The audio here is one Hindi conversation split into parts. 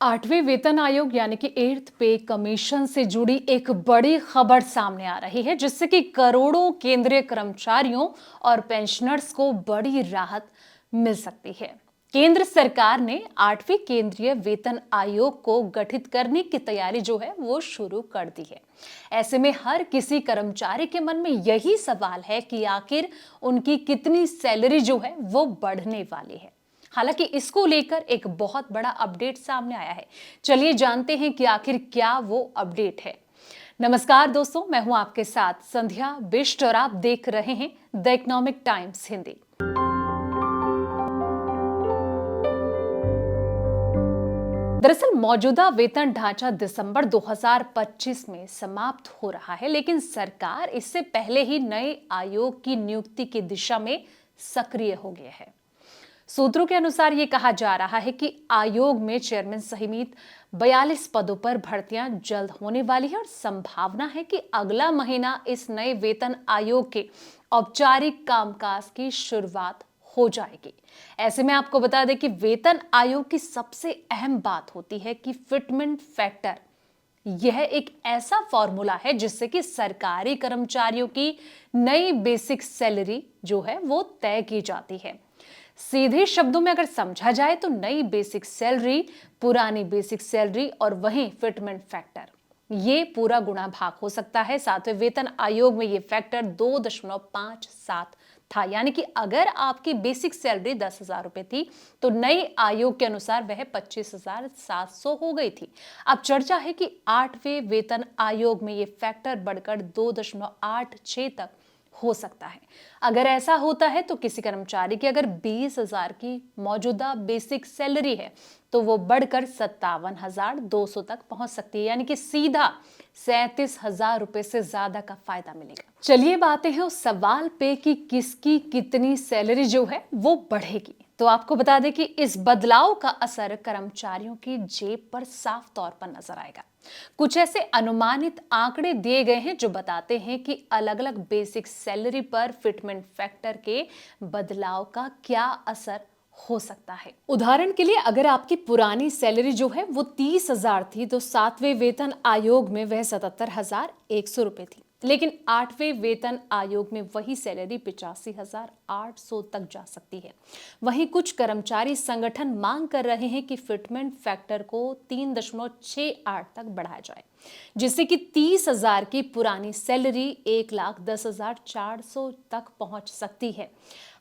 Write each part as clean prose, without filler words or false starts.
आठवें वेतन आयोग यानी कि एट्थ पे कमीशन से जुड़ी एक बड़ी खबर सामने आ रही है, जिससे कि करोड़ों केंद्रीय कर्मचारियों और पेंशनर्स को बड़ी राहत मिल सकती है। केंद्र सरकार ने आठवें केंद्रीय वेतन आयोग को गठित करने की तैयारी जो है वो शुरू कर दी है। ऐसे में हर किसी कर्मचारी के मन में यही सवाल है कि आखिर उनकी कितनी सैलरी जो है वो बढ़ने वाली है। हालांकि इसको लेकर एक बहुत बड़ा अपडेट सामने आया है। चलिए जानते हैं कि आखिर क्या वो अपडेट है। नमस्कार दोस्तों, मैं हूं आपके साथ संध्या बिष्ट और आप देख रहे हैं द इकोनॉमिक टाइम्स हिंदी। दरअसल मौजूदा वेतन ढांचा दिसंबर 2025 में समाप्त हो रहा है, लेकिन सरकार इससे पहले ही नए आयोग की नियुक्ति की दिशा में सक्रिय हो गई है। सूत्रों के अनुसार यह कहा जा रहा है कि आयोग में चेयरमैन सहित 42 पदों पर भर्तियां जल्द होने वाली है और संभावना है कि अगला महीना इस नए वेतन आयोग के औपचारिक कामकाज की शुरुआत हो जाएगी। ऐसे में आपको बता दें कि वेतन आयोग की सबसे अहम बात होती है कि फिटमेंट फैक्टर। यह एक ऐसा फॉर्मूला है जिससे कि सरकारी कर्मचारियों की नई बेसिक सैलरी जो है वो तय की जाती है। सीधे शब्दों में अगर समझा जाए तो नई बेसिक सैलरी, पुरानी बेसिक सैलरी और वहीं फिटमेंट फैक्टर, ये पूरा गुणा भाग हो सकता है। सातवें वेतन आयोग में ये फैक्टर 2.57 था, यानी कि अगर आपकी बेसिक सैलरी 10,000 रुपए थी तो नए आयोग के अनुसार वह 25,700 हो गई थी। अब चर्चा है कि आठवें वेतन आयोग में ये फैक्टर बढ़कर 2.86 तक हो सकता है। अगर ऐसा होता है तो किसी कर्मचारी की अगर 20,000 की मौजूदा बेसिक सैलरी है तो वो बढ़कर 57,200 तक पहुंच सकती है, यानी कि सीधा 37,000 रुपए से ज्यादा का फायदा मिलेगा। चलिए बातें हैं उस सवाल पे कि किसकी कितनी सैलरी जो है वो बढ़ेगी। तो आपको बता दें कि इस बदलाव का असर कर्मचारियों की जेब पर साफ तौर पर नजर आएगा। कुछ ऐसे अनुमानित आंकड़े दिए गए हैं जो बताते हैं कि अलग अलग बेसिक सैलरी पर फिटमेंट फैक्टर के बदलाव का क्या असर हो सकता है। उदाहरण के लिए अगर आपकी पुरानी सैलरी जो है वो 30,000 थी तो सातवें वेतन आयोग में वह 77,100 रुपए थी, लेकिन आठवें वेतन आयोग में वही सैलरी 85,800 तक जा सकती है। वहीं कुछ कर्मचारी संगठन मांग कर रहे हैं कि फिटमेंट फैक्टर को 3.68 तक बढ़ाया जाए, जिससे कि 30,000 की पुरानी सैलरी 1,10,400 तक पहुंच सकती है।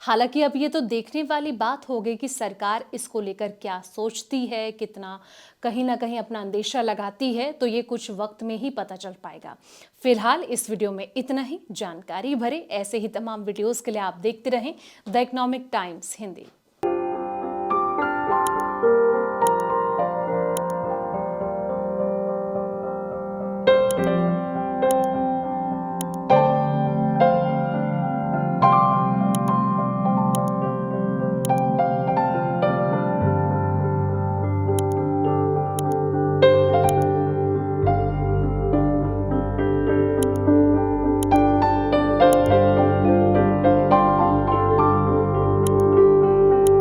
हालांकि अब ये तो देखने वाली बात हो गई कि सरकार इसको लेकर क्या सोचती है, कितना कहीं ना कहीं अपना अंदेशा लगाती है, तो ये कुछ वक्त में ही पता चल पाएगा। फिलहाल इस वीडियो में इतना ही। जानकारी भरे ऐसे ही तमाम वीडियोस के लिए आप देखते रहें द इकोनॉमिक टाइम्स हिंदी।